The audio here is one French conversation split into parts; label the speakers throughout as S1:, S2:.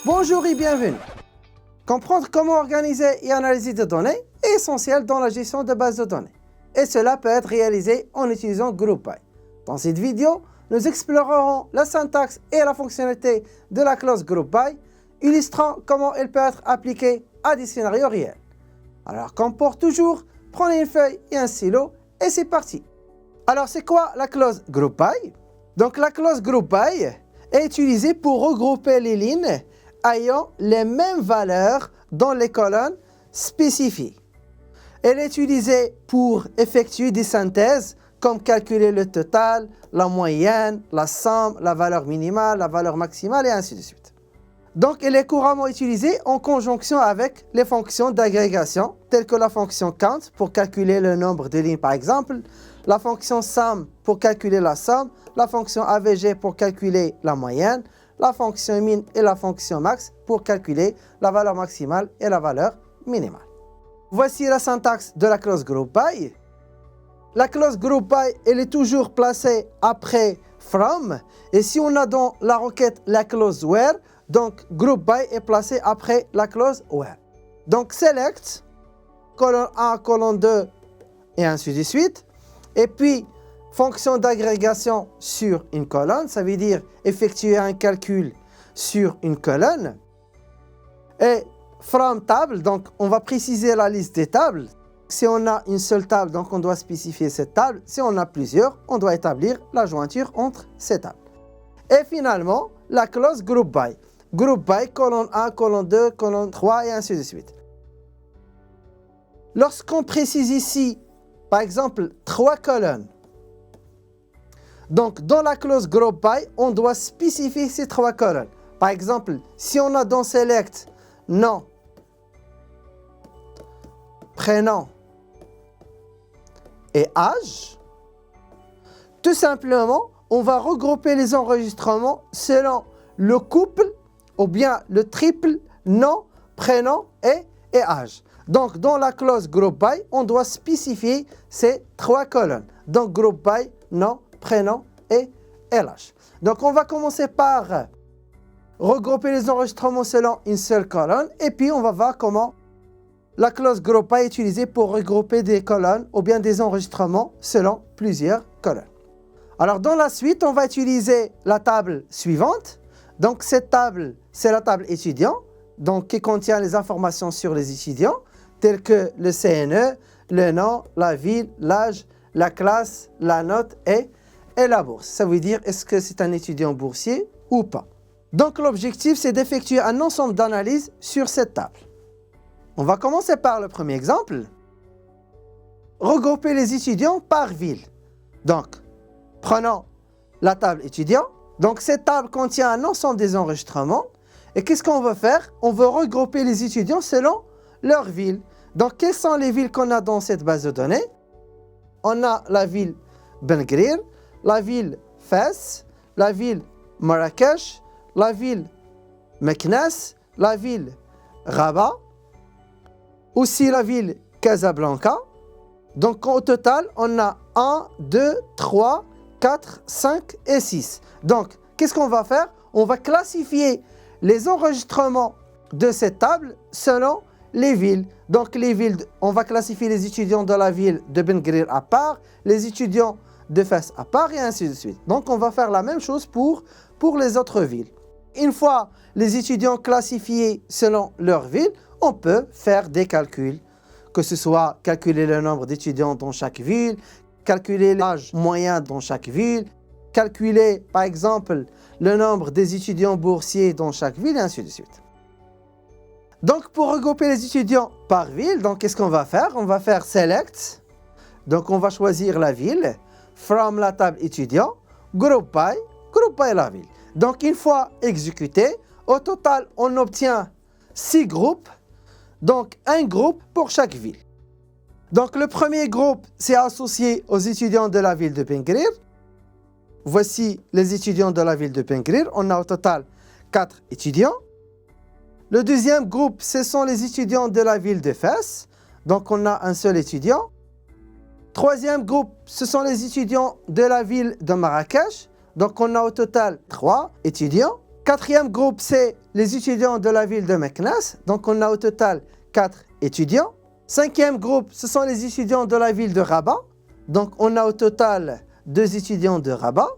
S1: Bonjour et bienvenue. Comprendre comment organiser et analyser des données est essentiel dans la gestion de bases de données. Et cela peut être réalisé en utilisant GroupBy. Dans cette vidéo, nous explorerons la syntaxe et la fonctionnalité de la clause GroupBy, illustrant comment elle peut être appliquée à des scénarios réels. Alors, comme pour toujours, prenez une feuille et un stylo et c'est parti. Alors, c'est quoi la clause GroupBy? Donc, la clause GroupBy est utilisée pour regrouper les lignes ayant les mêmes valeurs dans les colonnes spécifiées. Elle est utilisée pour effectuer des synthèses comme calculer le total, la moyenne, la somme, la valeur minimale, la valeur maximale et ainsi de suite. Donc, elle est couramment utilisée en conjonction avec les fonctions d'agrégation telles que la fonction count pour calculer le nombre de lignes par exemple, la fonction sum pour calculer la somme, la fonction AVG pour calculer la moyenne, la fonction min et la fonction max pour calculer la valeur maximale et la valeur minimale. Voici la syntaxe de la clause GroupBy. La clause GroupBy, elle est toujours placée après from. Et si on a dans la requête la clause where, donc GroupBy est placé après la clause where. Donc select, colonne 1, colonne 2 et ainsi de suite. Et puis, fonction d'agrégation sur une colonne, ça veut dire effectuer un calcul sur une colonne. Et from table, donc on va préciser la liste des tables. Si on a une seule table, donc on doit spécifier cette table. Si on a plusieurs, on doit établir la jointure entre ces tables. Et finalement, la clause GroupBy. GroupBy, colonne 1, colonne 2, colonne 3 et ainsi de suite. Lorsqu'on précise ici, par exemple, 3 colonnes, donc, dans la clause GroupBy, on doit spécifier ces 3 colonnes. Par exemple, si on a dans select nom, prénom et âge, tout simplement, on va regrouper les enregistrements selon le couple ou bien le triple nom, prénom et âge. Donc, dans la clause GroupBy, on doit spécifier ces 3 colonnes. Donc, GroupBy, nom, prénom et âge. Donc, on va commencer par regrouper les enregistrements selon une seule colonne. Et puis, on va voir comment la clause GroupBy est utilisée pour regrouper des colonnes ou bien des enregistrements selon plusieurs colonnes. Alors, dans la suite, on va utiliser la table suivante. Donc, cette table, c'est la table étudiant, donc qui contient les informations sur les étudiants, telles que le CNE, le nom, la ville, l'âge, la classe, la note et la bourse. Ça veut dire est-ce que c'est un étudiant boursier ou pas. Donc l'objectif c'est d'effectuer un ensemble d'analyses sur cette table. On va commencer par le premier exemple. Regrouper les étudiants par ville. Donc, prenons la table étudiant. Donc cette table contient un ensemble des enregistrements. Et qu'est-ce qu'on veut faire? On veut regrouper les étudiants selon leur ville. Donc quelles sont les villes qu'on a dans cette base de données? On a la ville Ben Guerir, la ville Fès, la ville Marrakech, la ville Meknès, la ville Rabat, aussi la ville Casablanca. Donc au total, on a 1, 2, 3, 4, 5 et 6. Donc, qu'est-ce qu'on va faire? On va classifier les enregistrements de cette table selon les villes. Donc les villes, on va classifier les étudiants de la ville de Ben Guerir à part, les étudiants de Fès à part et ainsi de suite. Donc on va faire la même chose pour les autres villes. Une fois les étudiants classifiés selon leur ville, on peut faire des calculs. Que ce soit calculer le nombre d'étudiants dans chaque ville, calculer l'âge moyen dans chaque ville, calculer par exemple le nombre des étudiants boursiers dans chaque ville et ainsi de suite. Donc pour regrouper les étudiants par ville, donc qu'est-ce qu'on va faire? On va faire select. Donc on va choisir la ville. From la table étudiant, GroupBy la ville. Donc une fois exécuté, au total on obtient 6 groupes. Donc un groupe pour chaque ville. Donc le premier groupe c'est associé aux étudiants de la ville de Ben Guerir. Voici les étudiants de la ville de Ben Guerir. On a au total 4 étudiants. Le deuxième groupe, ce sont les étudiants de la ville de Fès. Donc on a un seul étudiant. Troisième groupe, ce sont les étudiants de la ville de Marrakech. Donc on a au total 3 étudiants. Quatrième groupe, c'est les étudiants de la ville de Meknès. Donc, on a au total 4 étudiants. Cinquième groupe, ce sont les étudiants de la ville de Rabat. Donc, on a au total 2 étudiants de Rabat.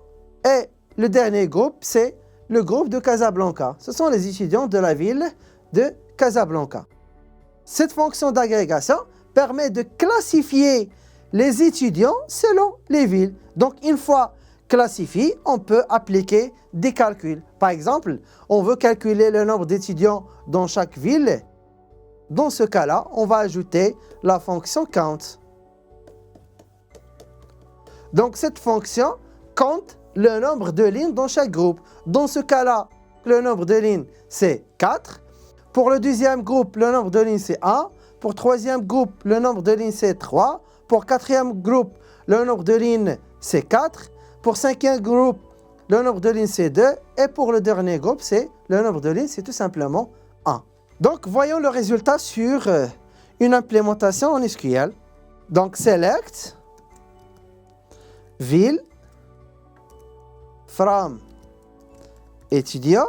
S1: Et le dernier groupe, c'est le groupe de Casablanca. Ce sont les étudiants de la ville de Casablanca. Cette fonction d'agrégation permet de classifier les étudiants selon les villes. Donc, une fois classifié, on peut appliquer des calculs. Par exemple, on veut calculer le nombre d'étudiants dans chaque ville. Dans ce cas-là, on va ajouter la fonction count. Donc, cette fonction compte le nombre de lignes dans chaque groupe. Dans ce cas-là, le nombre de lignes, c'est 4. Pour le deuxième groupe, le nombre de lignes, c'est 1. Pour le troisième groupe, le nombre de lignes, c'est 3. Pour le quatrième groupe, le nombre de lignes, c'est 4. Pour le cinquième groupe, le nombre de lignes, c'est 2. Et pour le dernier groupe, le nombre de lignes, c'est tout simplement 1. Donc, voyons le résultat sur une implémentation en SQL. Donc, select, ville, from, étudiant,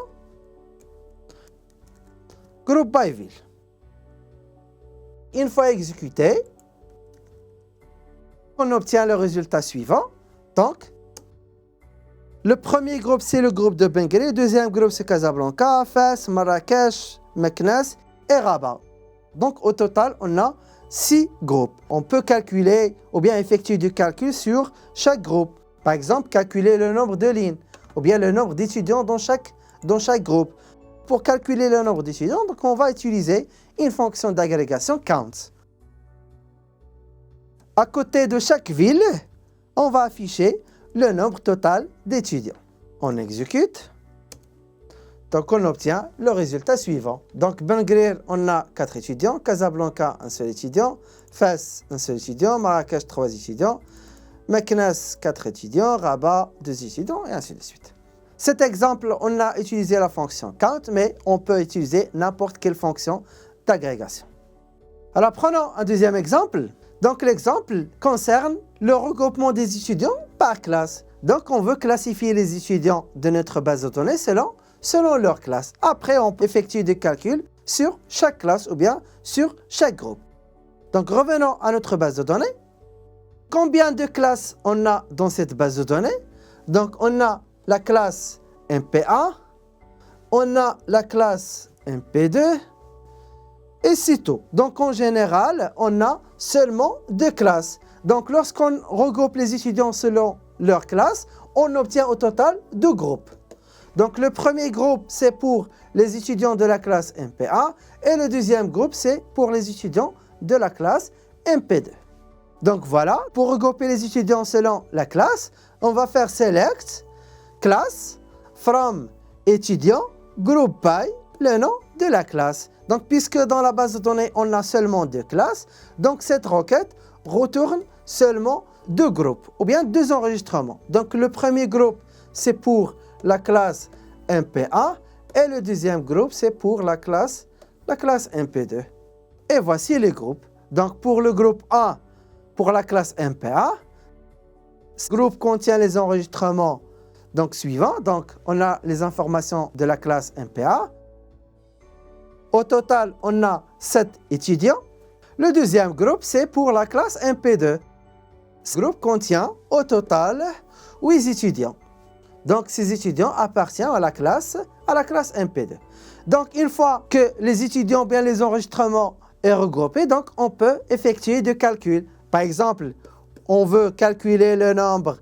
S1: group by ville. Une fois exécuté, on obtient le résultat suivant. Donc, le premier groupe, c'est le groupe de Benghazi. Le deuxième groupe, c'est Casablanca, Fès, Marrakech, Meknès et Rabat. Donc, au total, on a 6 groupes. On peut calculer ou bien effectuer du calcul sur chaque groupe. Par exemple, calculer le nombre de lignes ou bien le nombre d'étudiants dans chaque groupe. Pour calculer le nombre d'étudiants, donc on va utiliser une fonction d'agrégation count. À côté de chaque ville, on va afficher le nombre total d'étudiants. On exécute. Donc, on obtient le résultat suivant. Donc, Ben Guerir, on a 4 étudiants. Casablanca, un seul étudiant. Fès, un seul étudiant. Marrakech, 3 étudiants. Meknès, 4 étudiants. Rabat, 2 étudiants, et ainsi de suite. Cet exemple, on a utilisé la fonction count, mais on peut utiliser n'importe quelle fonction d'agrégation. Alors, prenons un deuxième exemple. Donc, l'exemple concerne le regroupement des étudiants par classe. Donc, on veut classifier les étudiants de notre base de données selon leur classe. Après, on peut effectuer des calculs sur chaque classe ou bien sur chaque groupe. Donc, revenons à notre base de données. Combien de classes on a dans cette base de données? Donc, on a la classe MP1, on a la classe MP2, et c'est tout. Donc, en général, on a seulement 2 classes. Donc, lorsqu'on regroupe les étudiants selon leur classe, on obtient au total 2 groupes. Donc, le premier groupe, c'est pour les étudiants de la classe MP1 et le deuxième groupe, c'est pour les étudiants de la classe MP2. Donc, voilà, pour regrouper les étudiants selon la classe, on va faire select, class, from, étudiant, group by, le nom de la classe. Donc, puisque dans la base de données, on a seulement 2 classes, donc cette requête retourne seulement 2 groupes, ou bien 2 enregistrements. Donc, le premier groupe, c'est pour la classe MP1, et le deuxième groupe, c'est pour la classe MP2. Et voici les groupes. Donc, pour le groupe 1, pour la classe MP1, ce groupe contient les enregistrements suivants. Donc, on a les informations de la classe MP1. Au total, on a 7 étudiants. Le deuxième groupe, c'est pour la classe MP2. Ce groupe contient au total 8 étudiants. Donc, ces étudiants appartiennent à la classe MP2. Donc, une fois que les étudiants, bien les enregistrements est regroupé, donc on peut effectuer des calculs. Par exemple, on veut calculer le nombre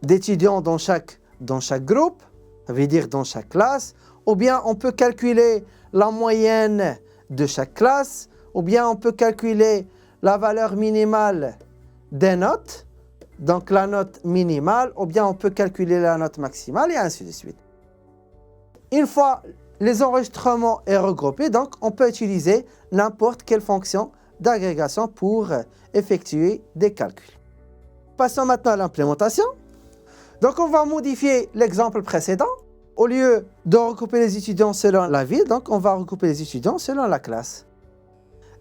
S1: d'étudiants dans chaque groupe, ça veut dire dans chaque classe, ou bien on peut calculer la moyenne de chaque classe, ou bien on peut calculer la valeur minimale des notes, donc la note minimale, ou bien on peut calculer la note maximale, et ainsi de suite. Une fois les enregistrements sont regroupés, donc on peut utiliser n'importe quelle fonction d'agrégation pour effectuer des calculs. Passons maintenant à l'implémentation. Donc on va modifier l'exemple précédent. Au lieu de regrouper les étudiants selon la ville, donc on va regrouper les étudiants selon la classe.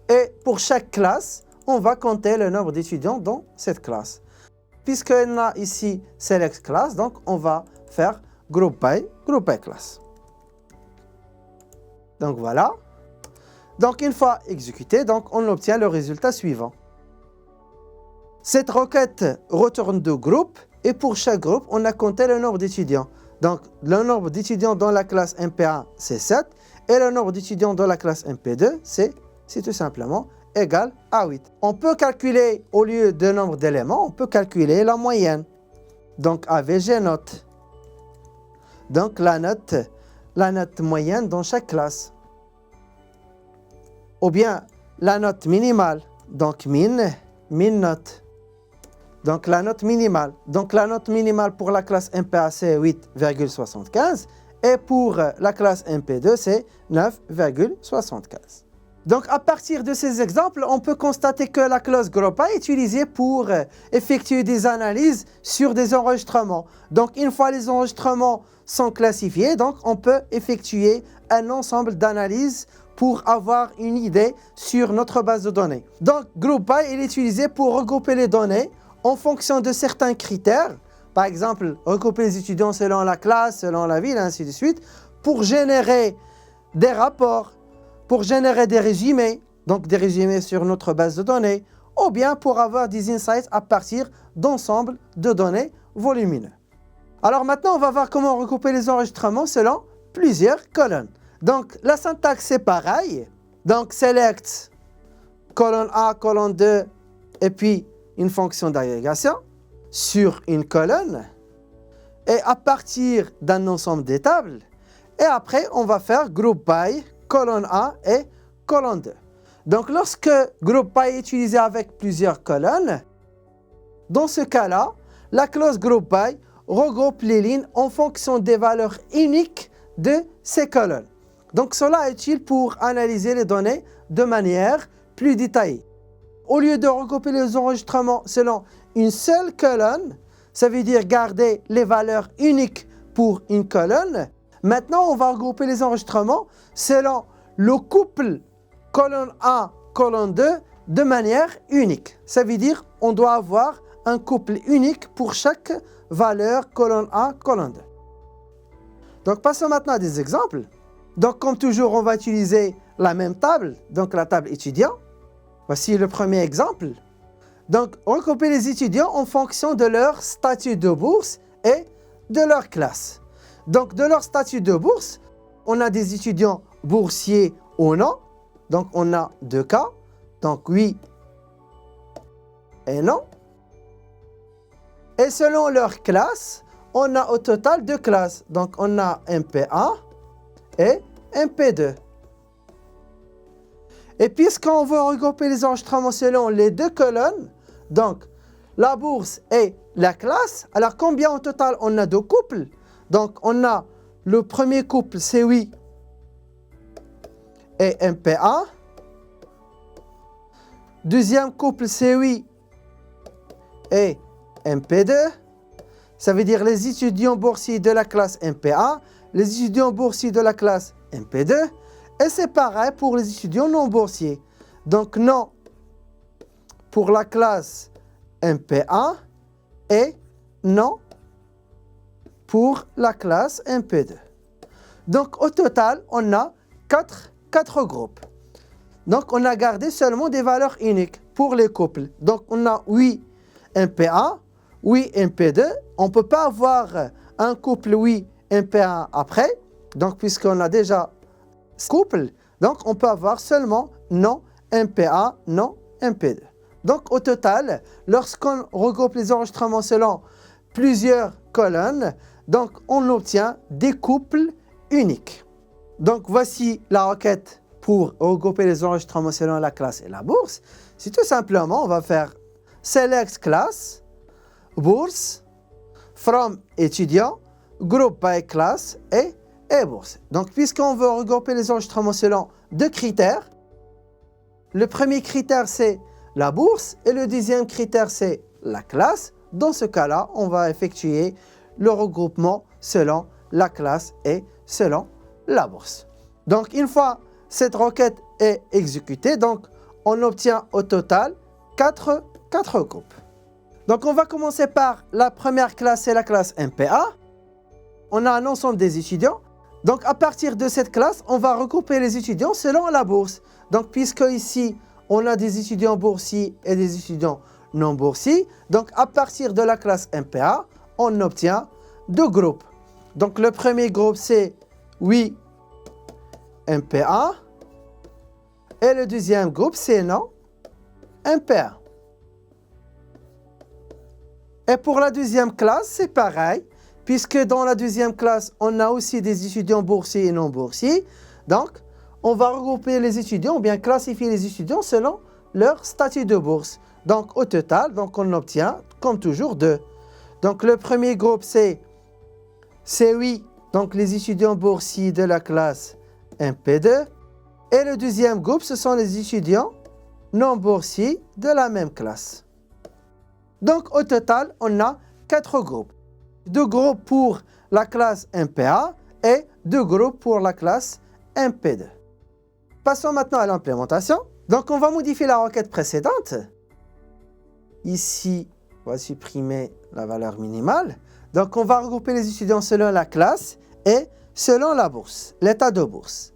S1: Et pour chaque classe, on va compter le nombre d'étudiants dans cette classe. Puisqu'on a ici select class, donc on va faire group by class. Donc voilà. Donc une fois exécuté, donc on obtient le résultat suivant. Cette requête retourne deux groupes et pour chaque groupe, on a compté le nombre d'étudiants. Donc le nombre d'étudiants dans la classe MP1, c'est 7 et le nombre d'étudiants dans la classe MP2, c'est tout simplement égal à 8. On peut calculer, au lieu de nombre d'éléments, on peut calculer la moyenne. Donc AVG note. Donc la note moyenne dans chaque classe. Ou bien la note minimale, donc min note. Donc la note minimale. Donc la note minimale pour la classe MP1 c'est 8,75 et pour la classe MP2 c'est 9,75. Donc à partir de ces exemples, on peut constater que la clause group est utilisée pour effectuer des analyses sur des enregistrements. Donc une fois les enregistrements sont classifiés, donc on peut effectuer un ensemble d'analyses pour avoir une idée sur notre base de données. Donc group by est utilisé pour regrouper les données en fonction de certains critères. Par exemple, regrouper les étudiants selon la classe, selon la ville, ainsi de suite, pour générer des rapports, pour générer des résumés, donc des résumés sur notre base de données, ou bien pour avoir des insights à partir d'ensemble de données volumineux. Alors maintenant, on va voir comment regrouper les enregistrements selon plusieurs colonnes. Donc la syntaxe c'est pareil. Donc select colonne A, colonne 2 et puis une fonction d'agrégation sur une colonne et à partir d'un ensemble des tables. Et après, on va faire group by colonne A et colonne 2. Donc lorsque group by est utilisé avec plusieurs colonnes, dans ce cas-là, la clause group by regroupe les lignes en fonction des valeurs uniques de ces colonnes. Donc cela est utile pour analyser les données de manière plus détaillée. Au lieu de regrouper les enregistrements selon une seule colonne, ça veut dire garder les valeurs uniques pour une colonne. Maintenant, on va regrouper les enregistrements selon le couple colonne 1, colonne 2 de manière unique. Ça veut dire qu'on doit avoir un couple unique pour chaque valeur colonne 1, colonne 2. Donc passons maintenant à des exemples. Donc comme toujours, on va utiliser la même table, donc la table étudiant. Voici le premier exemple. Donc regrouper les étudiants en fonction de leur statut de bourse et de leur classe. Donc de leur statut de bourse, on a des étudiants boursiers ou non. Donc on a deux cas, donc oui et non. Et selon leur classe, on a au total deux classes. Donc on a MP1 et MP2. Et puisqu'on veut regrouper les enregistrements selon les deux colonnes, donc la bourse et la classe, alors combien au total on a deux couples? Donc on a le premier couple C8 et MP1. Deuxième couple C8 et MP2. Ça veut dire les étudiants boursiers de la classe MP1, les étudiants boursiers de la classe MP2. Et c'est pareil pour les étudiants non boursiers. Donc non pour la classe MP1 et non pour la classe MP2. Donc au total, on a 4 groupes. Donc on a gardé seulement des valeurs uniques pour les couples. Donc on a 8 MP1, 8 MP2. On ne peut pas avoir un couple 8 MP1 après. Donc puisqu'on a déjà couple, donc on peut avoir seulement non MP1, non MP2. Donc au total, lorsqu'on regroupe les enregistrements selon plusieurs colonnes, donc on obtient des couples uniques. Donc voici la requête pour regrouper les enregistrements selon la classe et la bourse. C'est tout simplement, on va faire select class, bourse, from étudiant, group by class et bourse. Donc puisqu'on veut regrouper les enregistrements selon deux critères, le premier critère c'est la bourse et le deuxième critère c'est la classe. Dans ce cas-là, on va effectuer le regroupement selon la classe et selon la bourse. Donc une fois cette requête est exécutée, donc on obtient au total 4 groupes. Donc on va commencer par la première classe, c'est la classe MP1. on a un ensemble des étudiants. Donc, à partir de cette classe, on va regrouper les étudiants selon la bourse. Donc, puisque ici, on a des étudiants boursiers et des étudiants non boursiers, donc à partir de la classe MPA, on obtient deux groupes. Donc, le premier groupe, c'est 8 MPA. Et le deuxième groupe, c'est non MPA. Et pour la deuxième classe, c'est pareil. Puisque dans la deuxième classe, on a aussi des étudiants boursiers et non boursiers. Donc, on va regrouper les étudiants, ou bien classifier les étudiants selon leur statut de bourse. Donc, au total, donc on obtient, comme toujours, 2. Donc, le premier groupe, c'est C8, donc les étudiants boursiers de la classe MP2. Et le deuxième groupe, ce sont les étudiants non boursiers de la même classe. Donc, au total, on a 4 groupes. 2 groupes pour la classe MPA et 2 groupes pour la classe MP2. Passons maintenant à l'implémentation. Donc, on va modifier la requête précédente. Ici, on va supprimer la valeur minimale. Donc, on va regrouper les étudiants selon la classe et selon la bourse, l'état de bourse.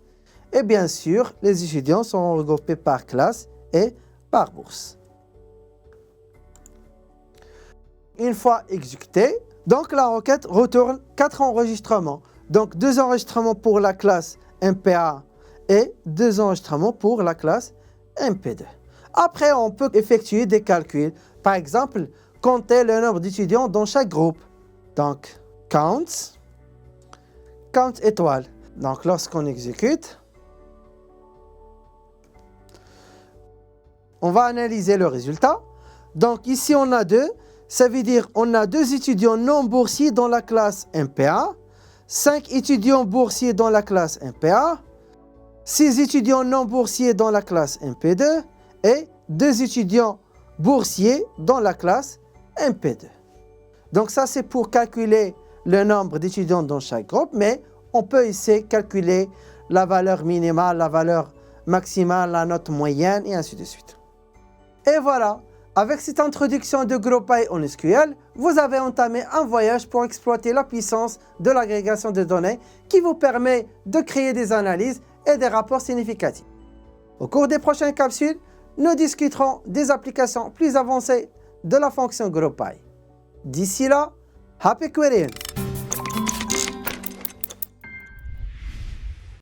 S1: Et bien sûr, les étudiants sont regroupés par classe et par bourse. Une fois exécutée, donc la requête retourne 4 enregistrements. Donc 2 enregistrements pour la classe MPA et 2 enregistrements pour la classe MP2. Après, on peut effectuer des calculs. Par exemple, compter le nombre d'étudiants dans chaque groupe. Donc, count étoile. Donc, lorsqu'on exécute, on va analyser le résultat. Donc, ici, on a 2. Ça veut dire qu'on a 2 étudiants non boursiers dans la classe MPA, 5 étudiants boursiers dans la classe MPA, 6 étudiants non boursiers dans la classe MP2 et 2 étudiants boursiers dans la classe MP2. Donc ça, c'est pour calculer le nombre d'étudiants dans chaque groupe, mais on peut essayer de calculer la valeur minimale, la valeur maximale, la note moyenne et ainsi de suite. Et voilà. Avec cette introduction de GroupBy en SQL, vous avez entamé un voyage pour exploiter la puissance de l'agrégation de données qui vous permet de créer des analyses et des rapports significatifs. Au cours des prochaines capsules, nous discuterons des applications plus avancées de la fonction GroupBy. D'ici là, happy querying!